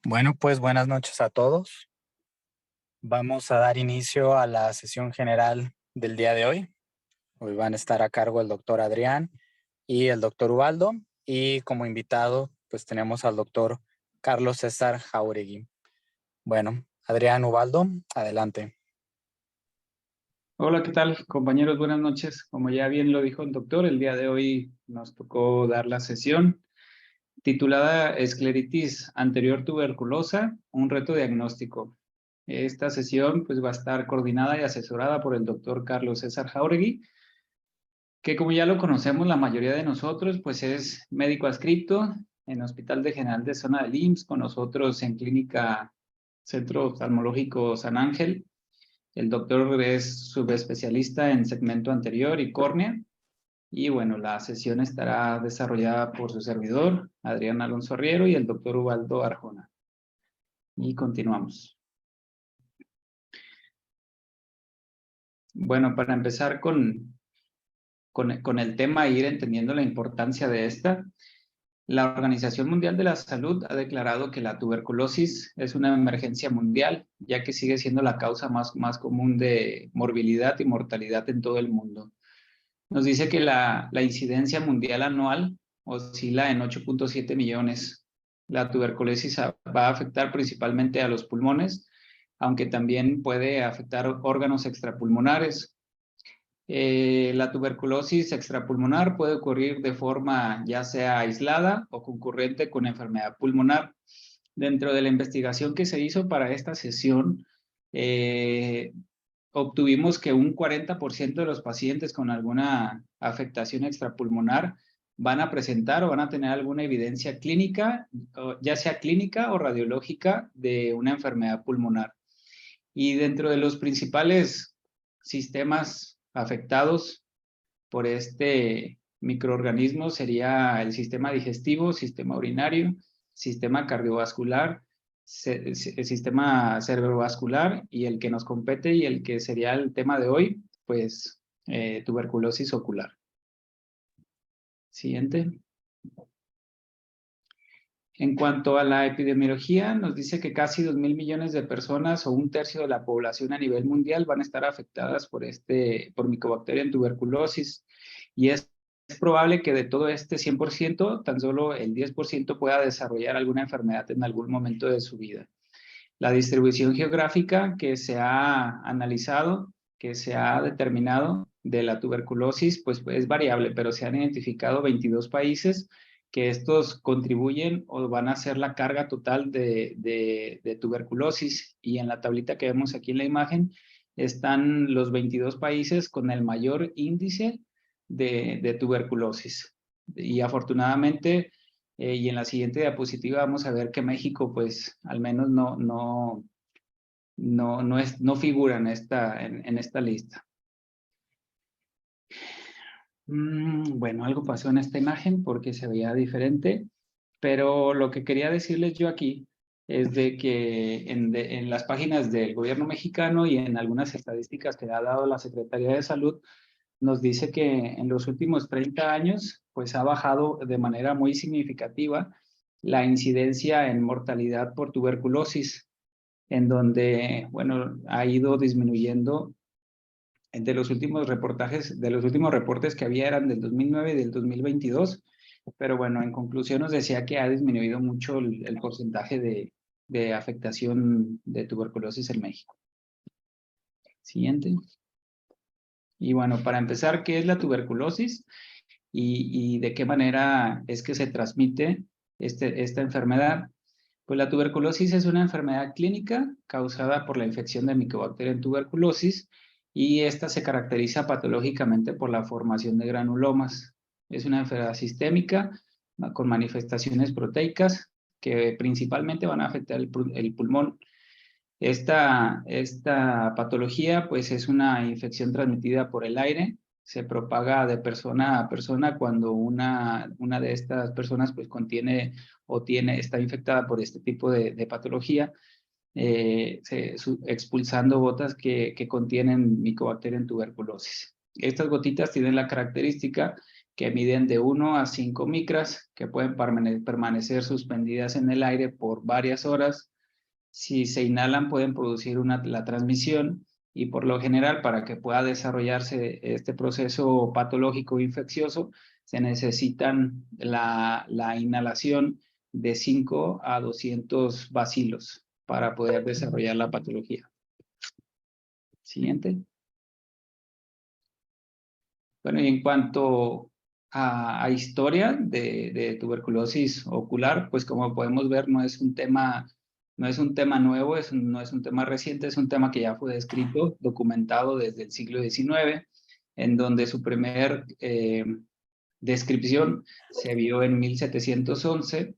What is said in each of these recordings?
Bueno, pues buenas noches a todos. Vamos a dar inicio a la sesión general del día de hoy. Hoy van a estar a cargo el doctor Adrián y el doctor Ubaldo. Y como invitado, pues tenemos al doctor Carlos César Jauregui. Bueno, Adrián, Ubaldo, adelante. Hola, ¿qué tal, compañeros? Buenas noches. Como ya bien lo dijo el doctor, el día de hoy nos tocó dar la sesión titulada Escleritis anterior tuberculosa, un reto diagnóstico. Esta sesión pues va a estar coordinada y asesorada por el doctor Carlos César Jauregui, que como ya lo conocemos la mayoría de nosotros, pues es médico adscripto en Hospital de General de Zona del IMSS, con nosotros en Clínica Centro Oftalmológico San Ángel. El doctor es subespecialista en segmento anterior y córnea. Y bueno, la sesión estará desarrollada por su servidor, Adrián Alonso Riero, y el doctor Ubaldo Arjona. Y continuamos. Bueno, para empezar con el tema e ir entendiendo la importancia de esta, la Organización Mundial de la Salud ha declarado que la tuberculosis es una emergencia mundial, ya que sigue siendo la causa más común de morbilidad y mortalidad en todo el mundo. Nos dice que la incidencia mundial anual oscila en 8.7 millones. La tuberculosis va a afectar principalmente a los pulmones, aunque también puede afectar órganos extrapulmonares. La tuberculosis extrapulmonar puede ocurrir de forma ya sea aislada o concurrente con enfermedad pulmonar. Dentro de la investigación que se hizo para esta sesión, obtuvimos que un 40% de los pacientes con alguna afectación extrapulmonar van a presentar o van a tener alguna evidencia clínica, ya sea clínica o radiológica, de una enfermedad pulmonar. Y dentro de los principales sistemas afectados por este microorganismo sería el sistema digestivo, sistema urinario, sistema cardiovascular, el sistema cerebrovascular, y el que nos compete y el que sería el tema de hoy, pues tuberculosis ocular. Siguiente. En cuanto a la epidemiología, nos dice que casi 2.000 millones de personas o un tercio de la población a nivel mundial van a estar afectadas por Mycobacterium tuberculosis, y es probable que de todo este 100%, tan solo el 10% pueda desarrollar alguna enfermedad en algún momento de su vida. La distribución geográfica que se ha analizado, que se ha determinado de la tuberculosis, pues es variable, pero se han identificado 22 países que estos contribuyen o van a ser la carga total de tuberculosis. Y en la tablita que vemos aquí en la imagen están los 22 países con el mayor índice de tuberculosis. Y afortunadamente, y en la siguiente diapositiva vamos a ver que México, pues, al menos no figura en esta lista. Bueno, algo pasó en esta imagen porque se veía diferente, pero lo que quería decirles yo aquí es de que en las páginas del gobierno mexicano y en algunas estadísticas que ha dado la Secretaría de Salud, nos dice que en los últimos 30 años, pues ha bajado de manera muy significativa la incidencia en mortalidad por tuberculosis, en donde, bueno, ha ido disminuyendo. De los últimos reportes que había eran del 2009 y del 2022, pero bueno, en conclusión nos decía que ha disminuido mucho el porcentaje de afectación de tuberculosis en México. Siguiente. Y bueno, para empezar, ¿qué es la tuberculosis y de qué manera es que se transmite esta enfermedad? Pues la tuberculosis es una enfermedad clínica causada por la infección de Mycobacterium tuberculosis, y esta se caracteriza patológicamente por la formación de granulomas. Es una enfermedad sistémica con manifestaciones proteicas que principalmente van a afectar el pulmón. Esta patología pues es una infección transmitida por el aire, se propaga de persona a persona cuando una de estas personas pues contiene o está infectada por este tipo de patología, expulsando gotas que contienen Mycobacterium tuberculosis. Estas gotitas tienen la característica que miden de 1 a 5 micras, que pueden permanecer suspendidas en el aire por varias horas. Si se inhalan, pueden producir la transmisión, y por lo general, para que pueda desarrollarse este proceso patológico infeccioso, se necesitan la inhalación de 5 a 200 bacilos para poder desarrollar la patología. Siguiente. Bueno, y en cuanto a historia de tuberculosis ocular, pues como podemos ver, no es un tema nuevo, no es un tema reciente, es un tema que ya fue descrito, documentado desde el siglo XIX, en donde su primer descripción se vio en 1711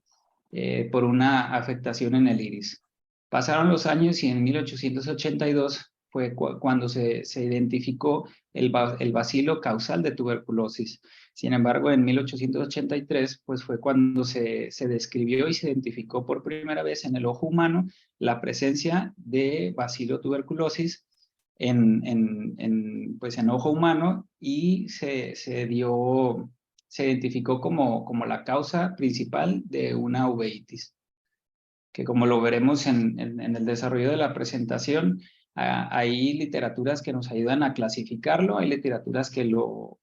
por una afectación en el iris. Pasaron los años y en 1882 fue cuando se identificó el bacilo causal de tuberculosis. Sin embargo, en 1883 pues fue cuando se describió y se identificó por primera vez en el ojo humano la presencia de bacilo tuberculosis en ojo humano, y se identificó como la causa principal de una uveitis, que como lo veremos en el desarrollo de la presentación, hay literaturas que nos ayudan a clasificarlo, hay literaturas que lo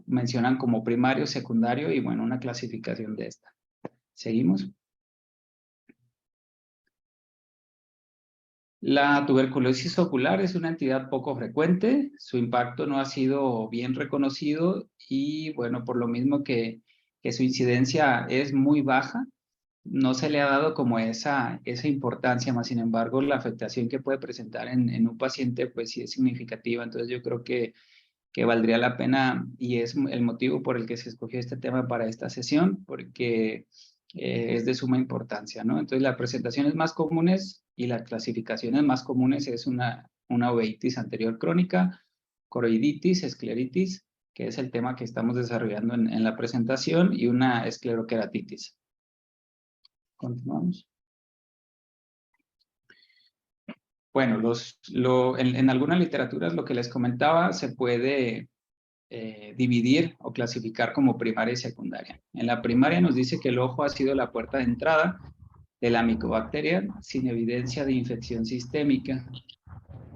mencionan como primario, secundario, y bueno, una clasificación de esta. ¿Seguimos? La tuberculosis ocular es una entidad poco frecuente, su impacto no ha sido bien reconocido, y bueno, por lo mismo que su incidencia es muy baja, no se le ha dado como esa importancia, más sin embargo, la afectación que puede presentar en un paciente, pues sí es significativa. Entonces yo creo que valdría la pena, y es el motivo por el que se escogió este tema para esta sesión, porque es de suma importancia, ¿no? Entonces las presentaciones más comunes y las clasificaciones más comunes es una uveitis anterior crónica, coroiditis, escleritis, que es el tema que estamos desarrollando en la presentación, y una escleroqueratitis. Continuamos. Bueno, en algunas literaturas, lo que les comentaba, se puede dividir o clasificar como primaria y secundaria. En la primaria nos dice que el ojo ha sido la puerta de entrada de la micobacteria sin evidencia de infección sistémica.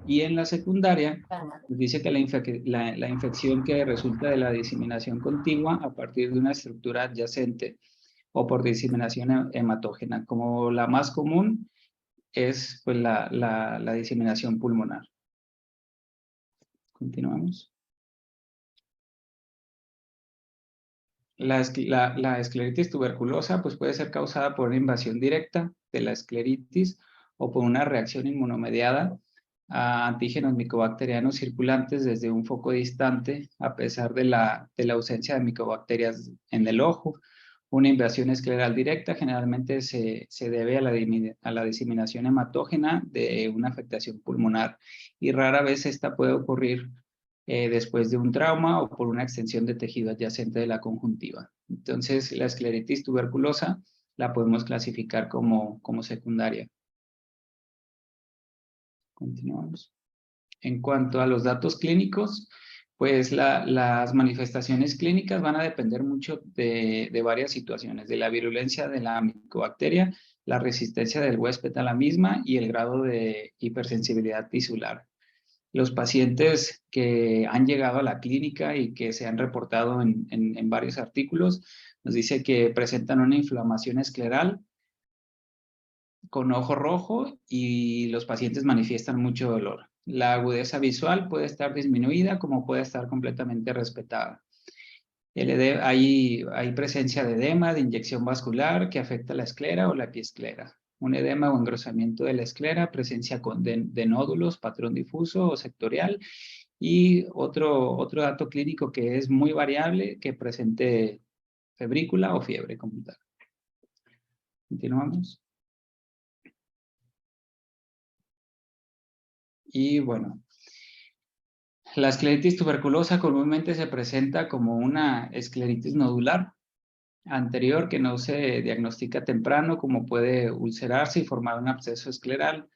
Y en la secundaria nos dice que la infección que resulta de la diseminación contigua a partir de una estructura adyacente o por diseminación hematógena. Como la más común es pues la diseminación pulmonar. Continuamos. La escleritis tuberculosa pues puede ser causada por una invasión directa de la escleritis o por una reacción inmunomediada a antígenos micobacterianos circulantes desde un foco distante, a pesar de la ausencia de micobacterias en el ojo. Una invasión escleral directa generalmente se debe a la diseminación hematógena de una afectación pulmonar, y rara vez esta puede ocurrir después de un trauma o por una extensión de tejido adyacente de la conjuntiva. Entonces, la escleritis tuberculosa la podemos clasificar como secundaria. Continuamos. En cuanto a los datos clínicos, pues las manifestaciones clínicas van a depender mucho de varias situaciones, de la virulencia de la micobacteria, la resistencia del huésped a la misma y el grado de hipersensibilidad tisular. Los pacientes que han llegado a la clínica y que se han reportado en varios artículos, nos dice que presentan una inflamación escleral con ojo rojo, y los pacientes manifiestan mucho dolor. La agudeza visual puede estar disminuida como puede estar completamente respetada. Hay presencia de edema, de inyección vascular que afecta la esclera o la epiesclera. Un edema o engrosamiento de la esclera, presencia de nódulos, patrón difuso o sectorial, y otro dato clínico que es muy variable, que presente febrícula o fiebre como tal. Continuamos. Y bueno, la escleritis tuberculosa comúnmente se presenta como una escleritis nodular anterior que no se diagnostica temprano, como puede ulcerarse y formar un absceso escleral.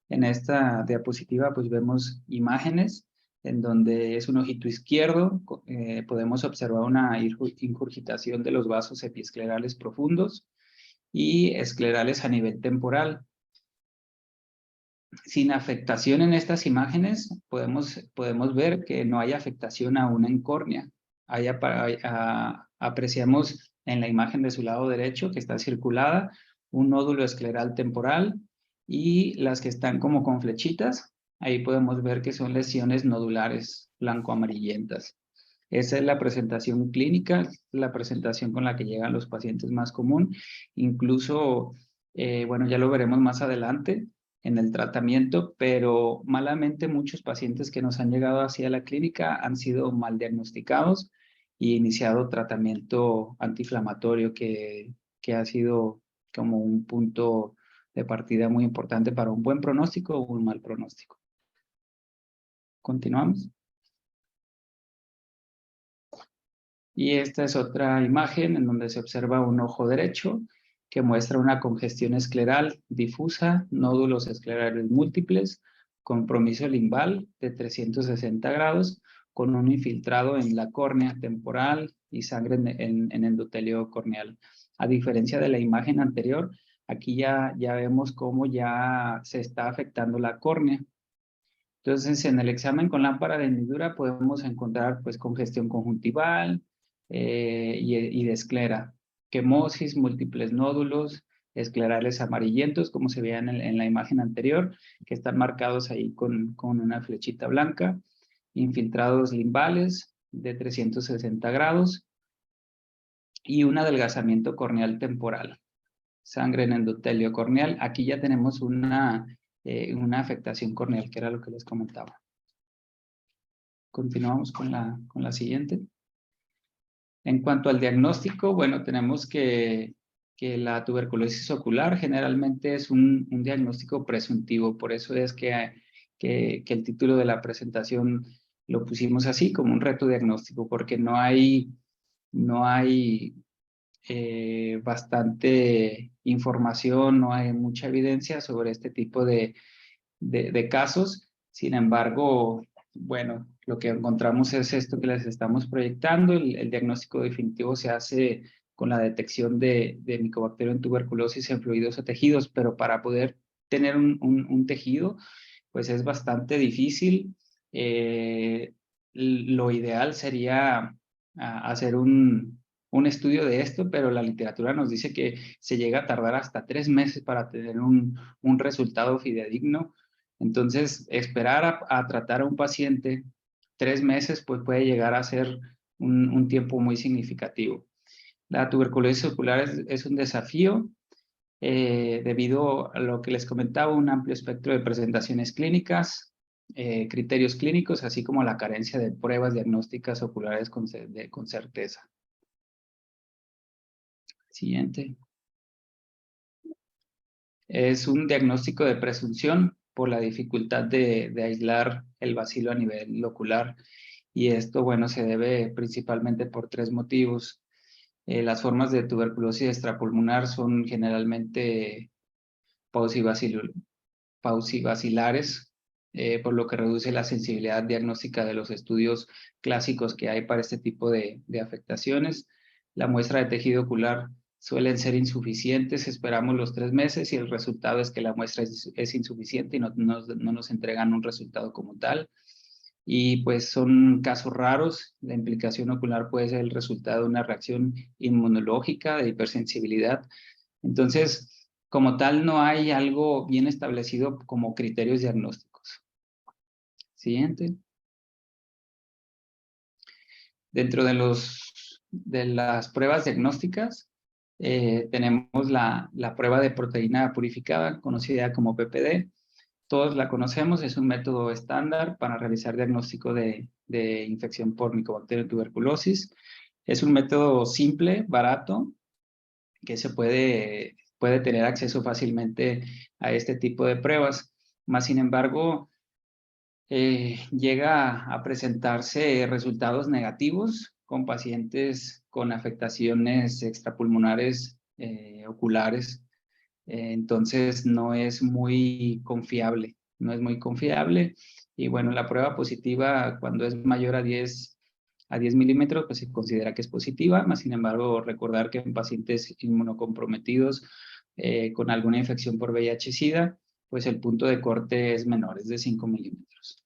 En esta diapositiva pues vemos imágenes en donde es un ojito izquierdo, podemos observar una ingurgitación de los vasos epiesclerales profundos y esclerales a nivel temporal. Sin afectación en estas imágenes, podemos ver que no hay afectación aún en córnea. Apreciamos en la imagen de su lado derecho, que está circulada, un nódulo escleral temporal, y las que están como con flechitas, ahí podemos ver que son lesiones nodulares blanco-amarillentas. Esa es la presentación clínica, la presentación con la que llegan los pacientes más común. Incluso, bueno, ya lo veremos más adelante en el tratamiento, pero malamente muchos pacientes que nos han llegado hacia la clínica han sido mal diagnosticados y iniciado tratamiento antiinflamatorio que ha sido como un punto de partida muy importante para un buen pronóstico o un mal pronóstico. Continuamos. Y esta es otra imagen en donde se observa un ojo derecho que muestra una congestión escleral difusa, nódulos esclerales múltiples, compromiso limbal de 360 grados, con un infiltrado en la córnea temporal y sangre en endotelio corneal. A diferencia de la imagen anterior, aquí ya vemos cómo ya se está afectando la córnea. Entonces, en el examen con lámpara de hendidura podemos encontrar pues congestión conjuntival y de esclera, quemosis, múltiples nódulos, esclerales amarillentos, como se veía en la imagen anterior, que están marcados ahí con una flechita blanca, infiltrados limbales de 360 grados y un adelgazamiento corneal temporal, sangre en endotelio corneal. Aquí ya tenemos una afectación corneal, que era lo que les comentaba. Continuamos con la siguiente. En cuanto al diagnóstico, bueno, tenemos que la tuberculosis ocular generalmente es un diagnóstico presuntivo, por eso es que el título de la presentación lo pusimos así, como un reto diagnóstico, porque no hay bastante información, no hay mucha evidencia sobre este tipo de casos. Sin embargo, bueno, lo que encontramos es esto que les estamos proyectando. El diagnóstico definitivo se hace con la detección de Mycobacterium en tuberculosis en fluidos o tejidos, pero para poder tener un tejido, pues es bastante difícil. Lo ideal sería hacer un estudio de esto, pero la literatura nos dice que se llega a tardar hasta 3 meses para tener un resultado fidedigno. Entonces, esperar a tratar a un paciente 3 meses, pues puede llegar a ser un tiempo muy significativo. La tuberculosis ocular es un desafío debido a lo que les comentaba, un amplio espectro de presentaciones clínicas, criterios clínicos, así como la carencia de pruebas diagnósticas oculares con certeza. Siguiente. Es un diagnóstico de presunción por la dificultad de aislar el bacilo a nivel ocular, y esto, bueno, se debe principalmente por 3 motivos. Las formas de tuberculosis extrapulmonar son generalmente paucibacilares, por lo que reduce la sensibilidad diagnóstica de los estudios clásicos que hay para este tipo de afectaciones. La muestra de tejido ocular suelen ser insuficientes, esperamos los 3 meses y el resultado es que la muestra es insuficiente y no nos entregan un resultado como tal. Y pues son casos raros. La implicación ocular puede ser el resultado de una reacción inmunológica, de hipersensibilidad. Entonces, como tal, no hay algo bien establecido como criterios diagnósticos. Siguiente. Dentro de las pruebas diagnósticas, tenemos la prueba de proteína purificada, conocida como PPD. Todos la conocemos, es un método estándar para realizar diagnóstico de infección por Mycobacterium tuberculosis. Es un método simple, barato, que se puede tener acceso fácilmente a este tipo de pruebas. Más sin embargo, llega a presentarse resultados negativos con pacientes con afectaciones extrapulmonares oculares. Entonces no es muy confiable, Y bueno, la prueba positiva cuando es mayor a 10 milímetros, pues se considera que es positiva, más sin embargo, recordar que en pacientes inmunocomprometidos con alguna infección por VIH-Sida, pues el punto de corte es menor, es de 5 milímetros.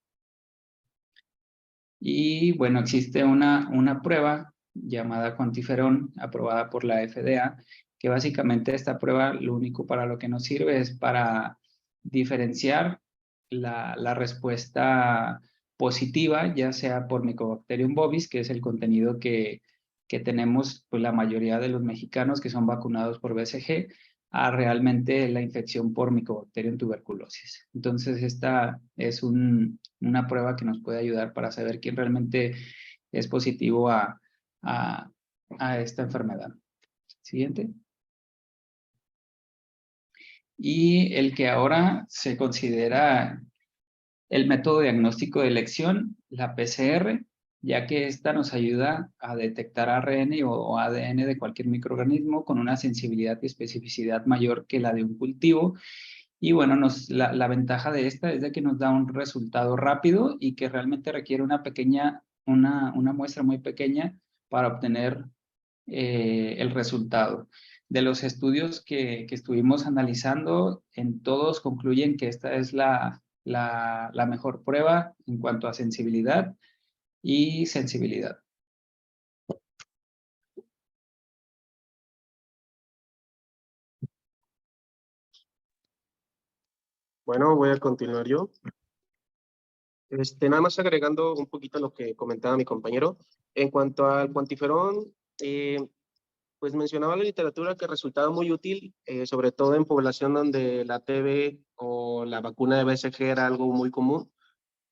Y bueno, existe una prueba llamada QuantiFERON, aprobada por la FDA, que básicamente esta prueba lo único para lo que nos sirve es para diferenciar la respuesta positiva, ya sea por Mycobacterium bovis, que es el contenido que tenemos pues, la mayoría de los mexicanos que son vacunados por BCG, a realmente la infección por Mycobacterium tuberculosis. Entonces, esta es una prueba que nos puede ayudar para saber quién realmente es positivo a esta enfermedad. Siguiente. Y el que ahora se considera el método diagnóstico de elección, la PCR, ya que esta nos ayuda a detectar ARN o ADN de cualquier microorganismo con una sensibilidad y especificidad mayor que la de un cultivo. Y bueno, la ventaja de esta es de que nos da un resultado rápido y que realmente requiere una muestra muy pequeña para obtener el resultado. De los estudios que estuvimos analizando, en todos concluyen que esta es la mejor prueba en cuanto a sensibilidad y sensibilidad. Bueno, voy a continuar yo. Nada más agregando un poquito a lo que comentaba mi compañero. En cuanto al QuantiFERON, pues mencionaba la literatura que resultaba muy útil, sobre todo en población donde la TB o la vacuna de BCG era algo muy común,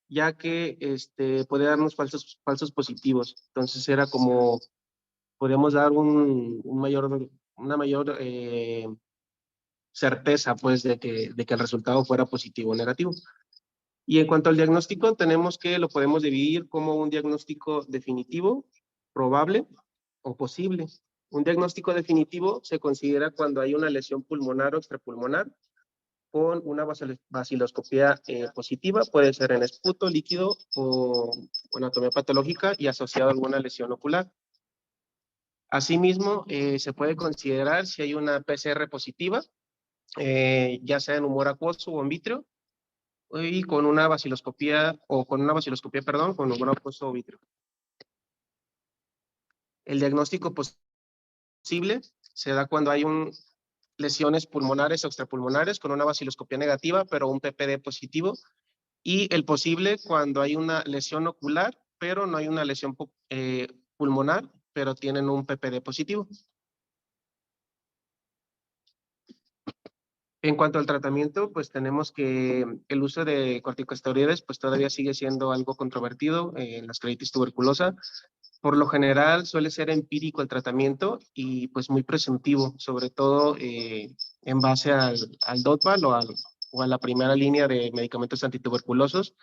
ya que podía darnos falsos positivos. Entonces era como, podíamos dar una mayor certeza pues de que el resultado fuera positivo o negativo. Y en cuanto al diagnóstico, tenemos que lo podemos dividir como un diagnóstico definitivo, probable o posible. Un diagnóstico definitivo se considera cuando hay una lesión pulmonar o extrapulmonar con una baciloscopía positiva, puede ser en esputo, líquido o anatomía patológica y asociado a alguna lesión ocular. Asimismo, se puede considerar si hay una PCR positiva, ya sea en humor acuoso o en vítreo, y con una baciloscopía, perdón, con humor acuoso o vítreo. El diagnóstico posible se da cuando hay lesiones pulmonares o extrapulmonares con una baciloscopía negativa, pero un PPD positivo. Y el posible cuando hay una lesión ocular, pero no hay una lesión pulmonar, pero tienen un PPD positivo. En cuanto al tratamiento, pues tenemos que el uso de corticosteroides pues todavía sigue siendo algo controvertido en la escleritis tuberculosa. Por lo general suele ser empírico el tratamiento y pues muy presuntivo, sobre todo en base al DOTBAL o a la primera línea de medicamentos antituberculosos.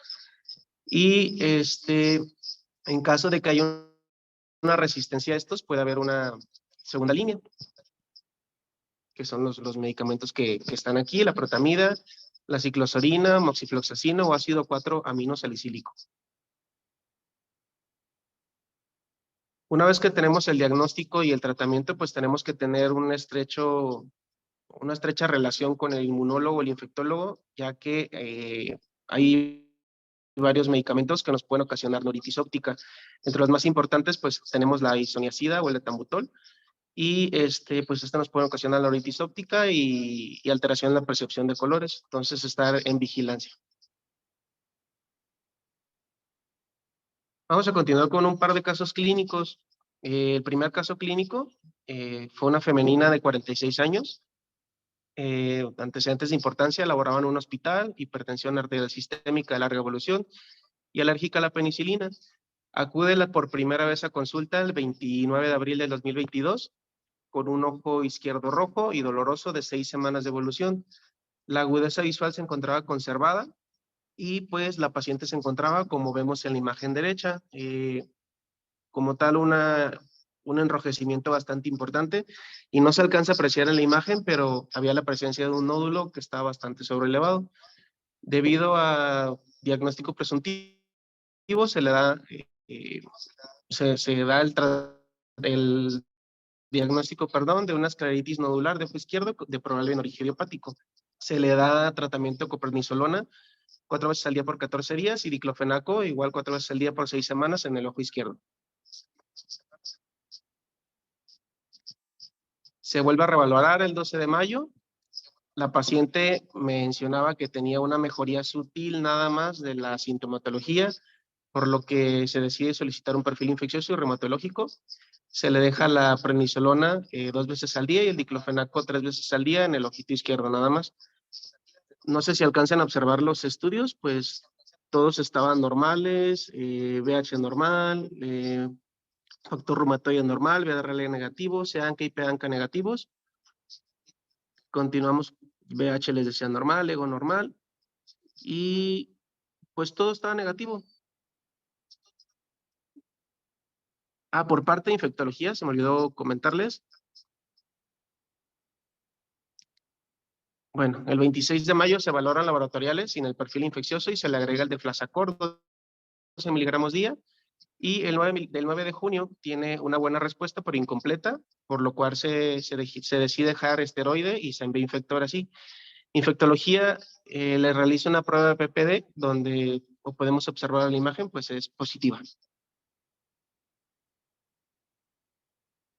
Y en caso de que haya una resistencia a estos, puede haber una segunda línea, que son los medicamentos que están aquí, la protamida, la ciclosorina, moxifloxacino o ácido 4-aminosalicílico. Una vez que tenemos el diagnóstico y el tratamiento, pues tenemos que tener una estrecha relación con el inmunólogo o el infectólogo, ya que hay varios medicamentos que nos pueden ocasionar neuritis óptica. Entre los más importantes, pues tenemos la isoniazida o el etambutol, y pues nos puede ocasionar la neuritis óptica y alteración en la percepción de colores. Entonces, estar en vigilancia. Vamos a continuar con un par de casos clínicos. El primer caso clínico fue una femenina de 46 años. Antecedentes de importancia: laboraba en un hospital, hipertensión arterial sistémica de larga evolución y alérgica a la penicilina. Acude por primera vez a consulta el 29 de abril del 2022 con un ojo izquierdo rojo y doloroso de 6 semanas de evolución. La agudeza visual se encontraba conservada y pues la paciente se encontraba, como vemos en la imagen derecha, como tal un enrojecimiento bastante importante, y no se alcanza a apreciar en la imagen, pero había la presencia de un nódulo que está bastante sobrelevado. Debido a diagnóstico presuntivo, se le da, se da el diagnóstico, perdón, de una escleritis nodular de ojo izquierdo de probable menorragia idiopático. Se le da tratamiento con prednisolona 4 veces al día por 14 días y diclofenaco igual 4 veces al día por 6 semanas en el ojo izquierdo. Se vuelve a reevaluar el 12 de mayo. La paciente mencionaba que tenía una mejoría sutil nada más de la sintomatología, por lo que se decide solicitar un perfil infeccioso y reumatológico. Se le deja la prednisolona 2 veces al día y el diclofenaco 3 veces al día en el ojito izquierdo nada más. No sé si alcanzan a observar los estudios, pues todos estaban normales, VH normal, factor reumatoide normal, VRL negativo, CANCA y PANCA negativos. Continuamos, VH les decía normal, ego normal, y pues todo estaba negativo. Por parte de infectología, se me olvidó comentarles. Bueno, el 26 de mayo se valoran laboratoriales sin el perfil infeccioso y se le agrega el de Deflasacort 12 miligramos día. Y el 9 de junio tiene una buena respuesta, pero incompleta, por lo cual se decide dejar esteroide y se envía infector así. Infectología le realiza una prueba de PPD donde, como podemos observar en la imagen, pues es positiva.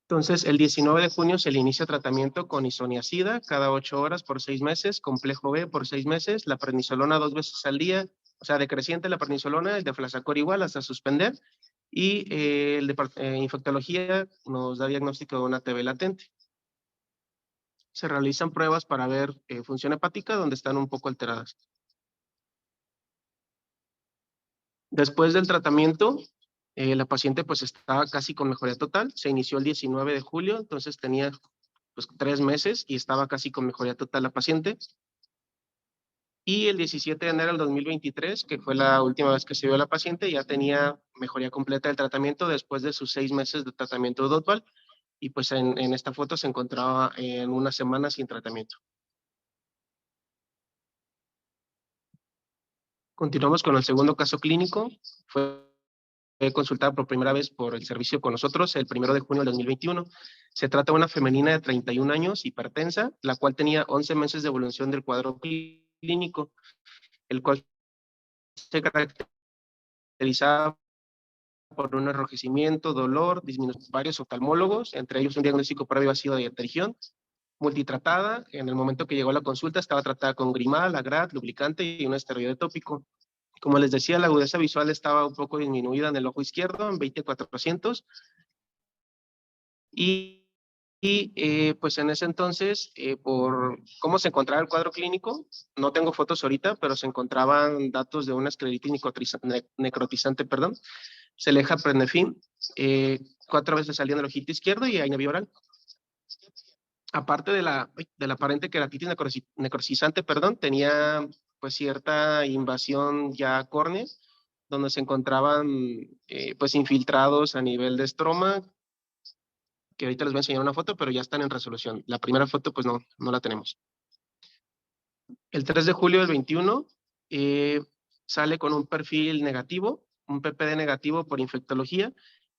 Entonces, el 19 de junio se le inicia tratamiento con isoniazida cada 8 horas por 6 meses, complejo B por 6 meses, la prednisolona 2 veces al día, o sea, decreciente la prednisolona, el deflasacort igual hasta suspender, y el de infectología nos da diagnóstico de una TB latente. Se realizan pruebas para ver función hepática donde están un poco alteradas. Después del tratamiento, la paciente pues estaba casi con mejoría total. Se inició el 19 de julio, entonces tenía pues 3 meses y estaba casi con mejoría total la paciente. Y el 17 de enero del 2023, que fue la última vez que se vio la paciente, ya tenía mejoría completa del tratamiento después de sus 6 meses de tratamiento Dotval. Y pues en esta foto se encontraba en una semana sin tratamiento. Continuamos con el segundo caso clínico. Fue consultada por primera vez por el servicio con nosotros el 1 de junio del 2021. Se trata de una femenina de 31 años, hipertensa, la cual tenía 11 meses de evolución del cuadro clínico, el cual se caracterizaba por un enrojecimiento, dolor, disminución de varios oftalmólogos, entre ellos un diagnóstico previo ácido de atergión, multitratada. En el momento que llegó a la consulta estaba tratada con Grimal, Agrat, lubricante y un esteroide tópico. Como les decía, la agudeza visual estaba un poco disminuida en el ojo izquierdo, en 20/400. Pues en ese entonces, por cómo se encontraba el cuadro clínico, no tengo fotos ahorita, pero se encontraban datos de una escleritis necrotizante, perdón. Se le deja prednefin 4 veces al día en el ojito izquierdo y AINE oral. Aparte de la aparente queratitis necrotizante, perdón, tenía pues cierta invasión ya córnea, donde se encontraban pues infiltrados a nivel de estroma, que ahorita les voy a enseñar una foto, pero ya están en resolución. La primera foto pues no la tenemos. El 3 de julio del 21 sale con un perfil negativo, un PPD negativo por infectología,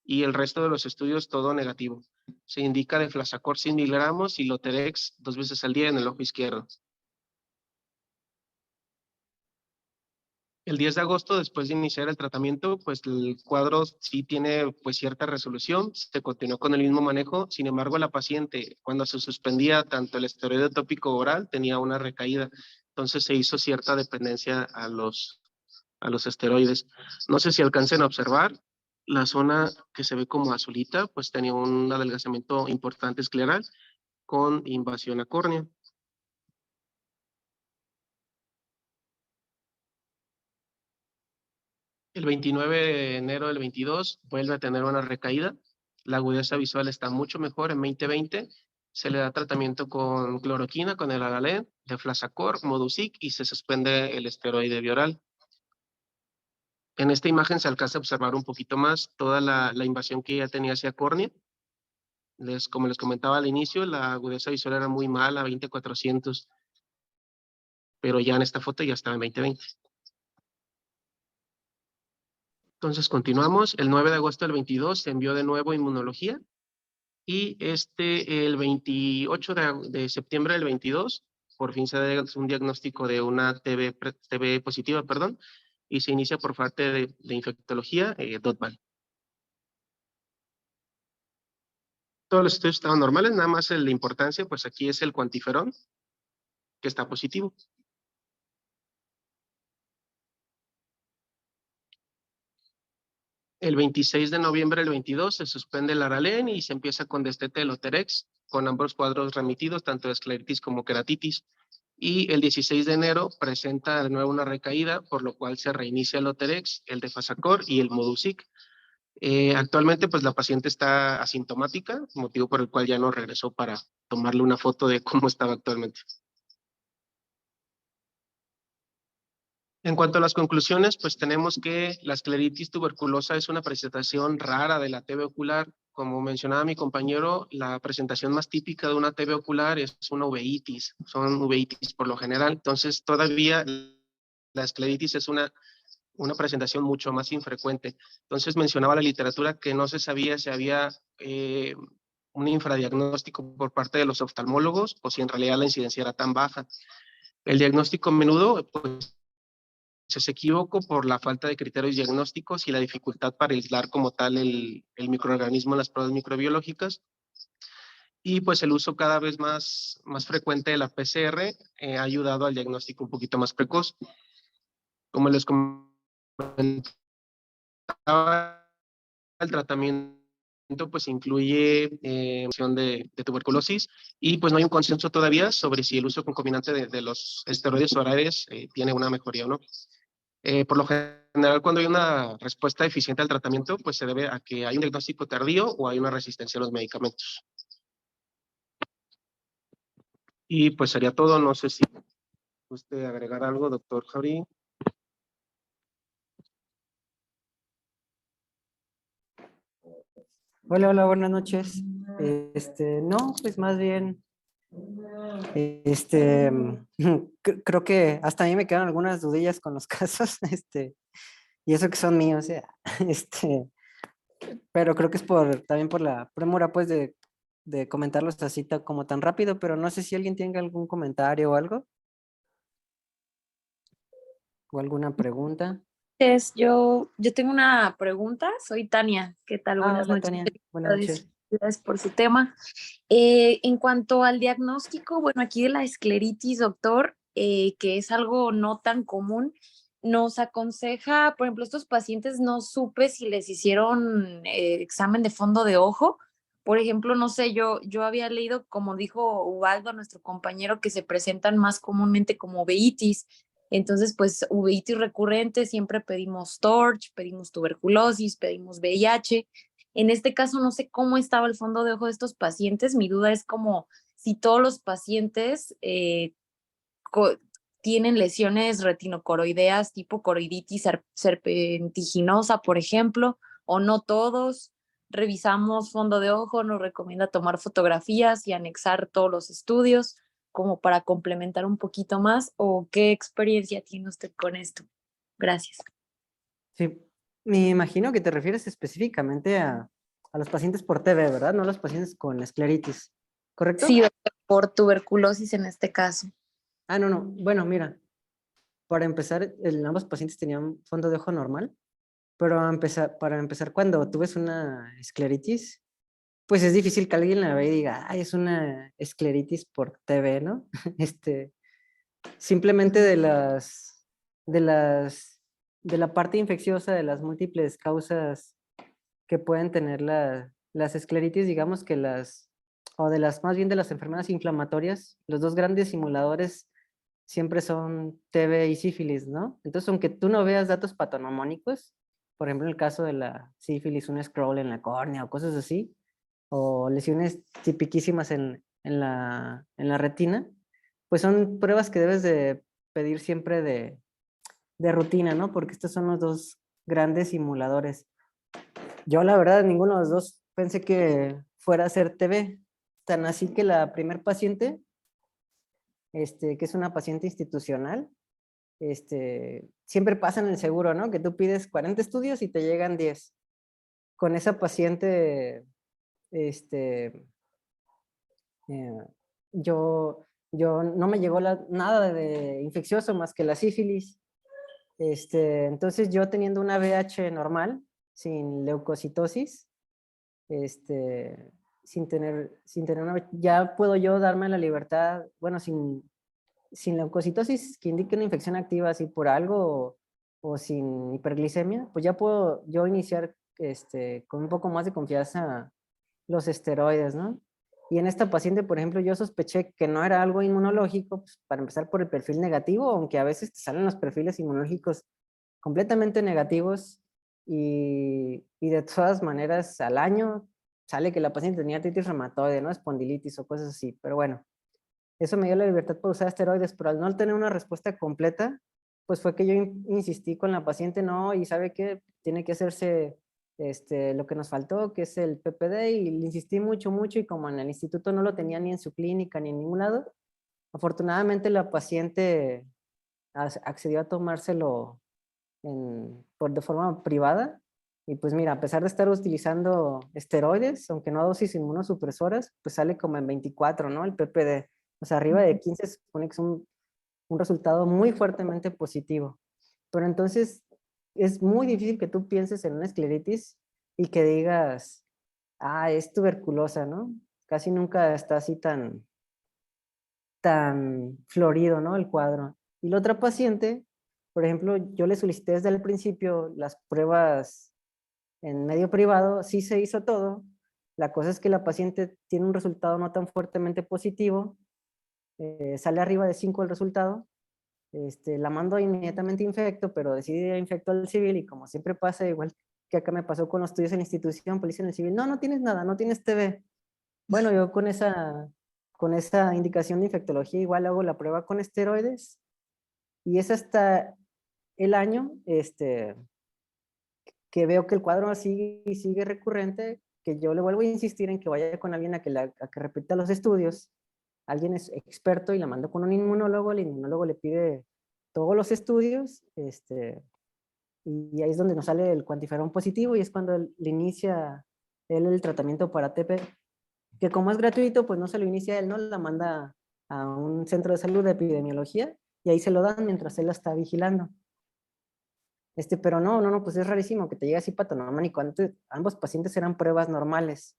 y el resto de los estudios todo negativo. Se indica Deflasacort 100 miligramos y Loterex 2 veces al día en el ojo izquierdo. El 10 de agosto, después de iniciar el tratamiento, pues el cuadro sí tiene pues cierta resolución, se continuó con el mismo manejo. Sin embargo, la paciente, cuando se suspendía tanto el esteroide tópico oral, tenía una recaída. Entonces se hizo cierta dependencia a los esteroides. No sé si alcancen a observar, la zona que se ve como azulita, pues tenía un adelgazamiento importante escleral con invasión a córnea. El 29 de enero del 22 vuelve a tener una recaída. La agudeza visual está mucho mejor en 2020. Se le da tratamiento con cloroquina, con el Alalen, Deflasacort, Modusic y se suspende el esteroide bioral. En esta imagen se alcanza a observar un poquito más toda la invasión que ya tenía hacia córnea. Como les comentaba al inicio, la agudeza visual era muy mala, 20/400, pero ya en esta foto ya estaba en 20/20. Entonces continuamos. El 9 de agosto del 22 se envió de nuevo inmunología y el 28 de septiembre del 22 por fin se da un diagnóstico de una TB positiva, perdón, y se inicia por parte de infectología, DOTBAL. Todos los estudios estaban normales, nada más la importancia, pues aquí es el cuantiferón, que está positivo. El 26 de noviembre del 22 se suspende el Aralen y se empieza con destete del Oterex, con ambos cuadros remitidos, tanto de escleritis como queratitis. Y el 16 de enero presenta de nuevo una recaída, por lo cual se reinicia el Oterex, el Defasacort y el Modusic. Actualmente, pues la paciente está asintomática, motivo por el cual ya no regresó para tomarle una foto de cómo estaba actualmente. En cuanto a las conclusiones, pues tenemos que la escleritis tuberculosa es una presentación rara de la TB ocular. Como mencionaba mi compañero, la presentación más típica de una TB ocular es una uveitis, son uveitis por lo general. Entonces, todavía la escleritis es una presentación mucho más infrecuente. Entonces, mencionaba la literatura que no se sabía si había un infradiagnóstico por parte de los oftalmólogos o si en realidad la incidencia era tan baja. El diagnóstico a menudo, pues, se equivoco por la falta de criterios diagnósticos y la dificultad para aislar como tal el microorganismo en las pruebas microbiológicas. Y pues el uso cada vez más frecuente de la PCR ha ayudado al diagnóstico un poquito más precoz. Como les comentaba, el tratamiento pues incluye de tuberculosis y pues no hay un consenso todavía sobre si el uso concomitante de los esteroides orales tiene una mejoría o no. Por lo general, cuando hay una respuesta eficiente al tratamiento, pues se debe a que hay un diagnóstico tardío o hay una resistencia a los medicamentos. Y pues sería todo. No sé si guste agregar algo, doctor Jauri. Hola, hola, buenas noches. No, pues más bien, creo que hasta a mí me quedan algunas dudillas con los casos, y eso que son míos, este, pero creo que es también por la premura, pues, de comentarlos así como tan rápido, pero no sé si alguien tenga algún comentario o algo, o alguna pregunta. Yo tengo una pregunta, soy Tania, ¿qué tal? Buenas Hola, noches. Tania, buenas noches. Gracias por su tema. En cuanto al diagnóstico, bueno, aquí de la escleritis, doctor, que es algo no tan común, nos aconseja, por ejemplo, estos pacientes no supe si les hicieron examen de fondo de ojo. Por ejemplo, no sé, yo había leído, como dijo Ubaldo, nuestro compañero, que se presentan más comúnmente como uveitis. Entonces, pues uveitis recurrente, siempre pedimos TORCH, pedimos tuberculosis, pedimos VIH. En este caso, no sé cómo estaba el fondo de ojo de estos pacientes. Mi duda es como si todos los pacientes tienen lesiones retinocoroideas tipo coroiditis serpentiginosa, por ejemplo, o no todos. Revisamos fondo de ojo, nos recomienda tomar fotografías y anexar todos los estudios como para complementar un poquito más, o qué experiencia tiene usted con esto. Gracias. Sí, me imagino que te refieres específicamente a los pacientes por TB, ¿verdad? No a los pacientes con escleritis, ¿correcto? Sí, doctor, por tuberculosis en este caso. Ah, no. Bueno, mira, para empezar, ambos pacientes tenían fondo de ojo normal, pero para empezar, cuando tú ves una escleritis, pues es difícil que alguien la vea y diga, ay, es una escleritis por TB, ¿no? Simplemente de la parte infecciosa, de las múltiples causas que pueden tener las escleritis, digamos que o de las, más bien de las enfermedades inflamatorias, los dos grandes simuladores siempre son TB y sífilis, ¿no? Entonces, aunque tú no veas datos patognomónicos, por ejemplo, en el caso de la sífilis, un scroll en la córnea o cosas así, o lesiones tipiquísimas en la retina, pues son pruebas que debes de pedir siempre de rutina, ¿no? Porque estos son los dos grandes simuladores. Yo, la verdad, ninguno de los dos pensé que fuera a ser TB. Tan así que la primer paciente, que es una paciente institucional, siempre pasa en el seguro, ¿no? Que tú pides 40 estudios y te llegan 10. Con esa paciente, eh, yo no me llegó nada de infeccioso más que la sífilis. Entonces yo teniendo una VH normal, sin leucocitosis, sin tener ya puedo yo darme la libertad, bueno, sin leucocitosis que indique una infección activa así por algo o sin hiperglicemia, pues ya puedo yo iniciar con un poco más de confianza los esteroides, ¿no? Y en esta paciente, por ejemplo, yo sospeché que no era algo inmunológico, pues, para empezar por el perfil negativo, aunque a veces te salen los perfiles inmunológicos completamente negativos y de todas maneras al año sale que la paciente tenía artritis reumatoide, ¿no? Espondilitis o cosas así, pero bueno, eso me dio la libertad para usar esteroides, pero al no tener una respuesta completa, pues fue que yo insistí con la paciente, no, y sabe que tiene que hacerse lo que nos faltó, que es el PPD, y le insistí mucho, mucho, y como en el instituto no lo tenía ni en su clínica ni en ningún lado, afortunadamente la paciente accedió a tomárselo de forma privada, y pues mira, a pesar de estar utilizando esteroides, aunque no a dosis inmunosupresoras, pues sale como en 24, ¿no? El PPD. O sea, arriba de 15 se supone que es un resultado muy fuertemente positivo. Pero entonces es muy difícil que tú pienses en una escleritis y que digas, ah, es tuberculosa, ¿no? Casi nunca está así tan florido, ¿no? El cuadro. Y la otra paciente, por ejemplo, yo le solicité desde el principio las pruebas en medio privado, sí se hizo todo. La cosa es que la paciente tiene un resultado no tan fuertemente positivo, sale arriba de 5 el resultado, la mando inmediatamente a infecto, pero decidí ir a infecto al civil y como siempre pasa, igual que acá me pasó con los estudios en la institución, policía en el civil, no, no tienes nada, no tienes TB. Bueno, yo con esa indicación de infectología igual hago la prueba con esteroides y es hasta el año que veo que el cuadro sigue y sigue recurrente, que yo le vuelvo a insistir en que vaya con alguien a que repita los estudios. Alguien es experto y la mando con un inmunólogo, el inmunólogo le pide todos los estudios, y ahí es donde nos sale el cuantiferón positivo y es cuando le inicia él el tratamiento para TP, que como es gratuito, pues no se lo inicia él, ¿no? La manda a un centro de salud de epidemiología y ahí se lo dan mientras él la está vigilando. Pero no, pues es rarísimo que te llegue así patonormánico. Antes, ambos pacientes eran pruebas normales.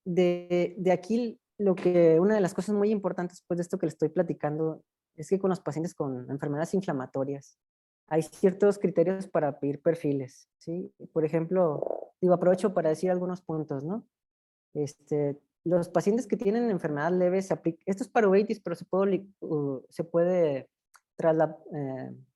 De aquí, una de las cosas muy importantes después de esto que le estoy platicando, es que con los pacientes con enfermedades inflamatorias, hay ciertos criterios para pedir perfiles, ¿sí? Por ejemplo, aprovecho para decir algunos puntos, ¿no? Los pacientes que tienen enfermedad leve, esto es para uveitis, pero se puede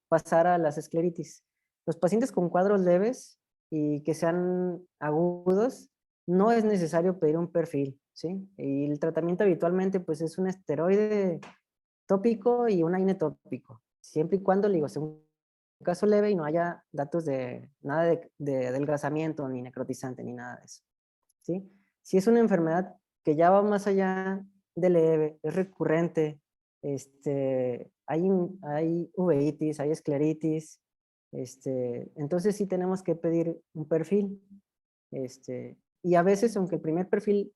pasar a las escleritis. Los pacientes con cuadros leves y que sean agudos, no es necesario pedir un perfil, ¿sí? Y el tratamiento habitualmente pues es un esteroide tópico y un AINE tópico, siempre y cuando, sea un caso leve y no haya datos de nada de adelgazamiento, ni necrotizante, ni nada de eso, ¿sí? Si es una enfermedad que ya va más allá de leve, es recurrente, hay uveitis, hay escleritis, entonces sí tenemos que pedir un perfil. Y a veces, aunque el primer perfil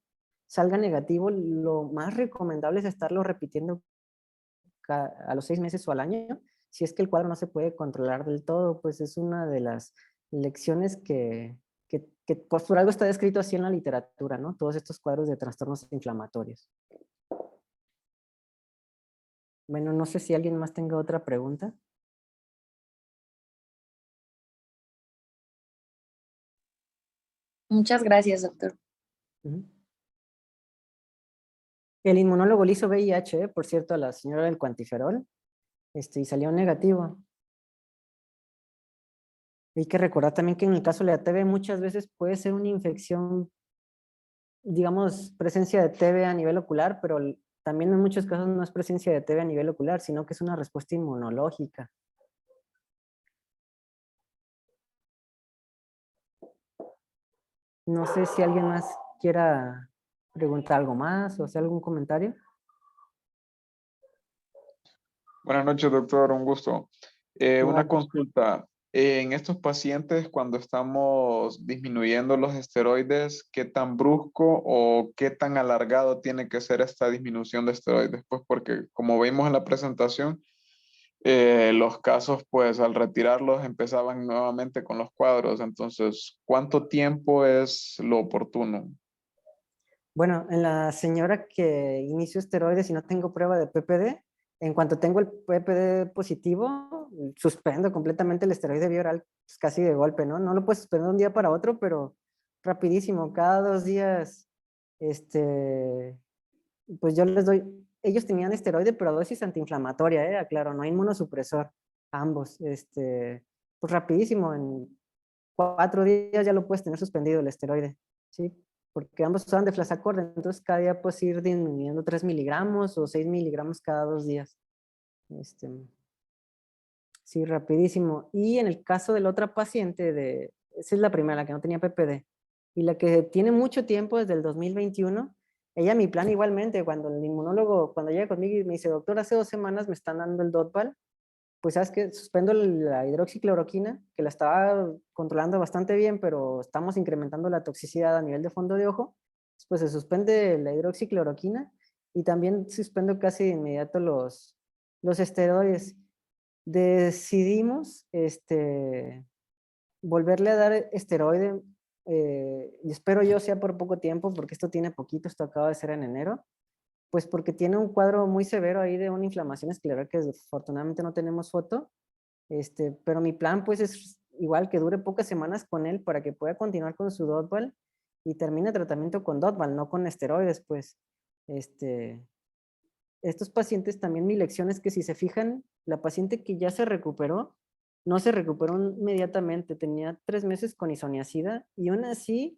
salga negativo, lo más recomendable es estarlo repitiendo a los 6 meses o al año, si es que el cuadro no se puede controlar del todo, pues es una de las lecciones que por algo está descrito así en la literatura, ¿no? Todos estos cuadros de trastornos inflamatorios. Bueno, no sé si alguien más tenga otra pregunta. Muchas gracias, doctor. El inmunólogo le hizo VIH, por cierto, a la señora del cuantiferol, y salió negativo. Hay que recordar también que en el caso de la TB muchas veces puede ser una infección, digamos, presencia de TB a nivel ocular, pero también en muchos casos no es presencia de TB a nivel ocular, sino que es una respuesta inmunológica. No sé si alguien más quiera preguntar algo más o hacer algún comentario. Buenas noches, doctor, un gusto. Una Igual. consulta. En estos pacientes, cuando estamos disminuyendo los esteroides, ¿qué tan brusco o qué tan alargado tiene que ser esta disminución de esteroides? Pues porque, como vimos en la presentación, los casos, pues al retirarlos, empezaban nuevamente con los cuadros. Entonces, ¿cuánto tiempo es lo oportuno? Bueno, en la señora que inició esteroides y no tengo prueba de PPD, en cuanto tengo el PPD positivo, suspendo completamente el esteroide bioral pues, casi de golpe, ¿no? No lo puedo suspender de un día para otro, pero rapidísimo, cada 2 días, pues yo les doy, ellos tenían esteroide, pero a dosis antiinflamatoria, aclaro, no inmunosupresor, ambos, pues rapidísimo, en 4 días ya lo puedes tener suspendido el esteroide, ¿sí? Porque ambos usaban de Deflazacort, entonces cada día puedes ir disminuyendo 3 miligramos o 6 miligramos cada 2 días. Sí, rapidísimo. Y en el caso de la otra paciente, esa es la primera, la que no tenía PPD, y la que tiene mucho tiempo, desde el 2021, ella mi plan igualmente, cuando el inmunólogo, cuando llega conmigo y me dice, doctor, hace 2 semanas me están dando el Dotval, pues sabes que suspendo la hidroxicloroquina, que la estaba controlando bastante bien, pero estamos incrementando la toxicidad a nivel de fondo de ojo, pues se suspende la hidroxicloroquina y también suspendo casi de inmediato los esteroides. Decidimos volverle a dar esteroide, y espero yo sea por poco tiempo, porque esto tiene poquito, esto acaba de ser en enero, pues porque tiene un cuadro muy severo ahí de una inflamación escleral que afortunadamente no tenemos foto, pero mi plan pues es igual que dure pocas semanas con él para que pueda continuar con su Dotval y termine tratamiento con Dotval, no con esteroides, pues. Estos pacientes también mi lección es que si se fijan, la paciente que ya se recuperó, no se recuperó inmediatamente, tenía 3 meses con isoniazida y aún así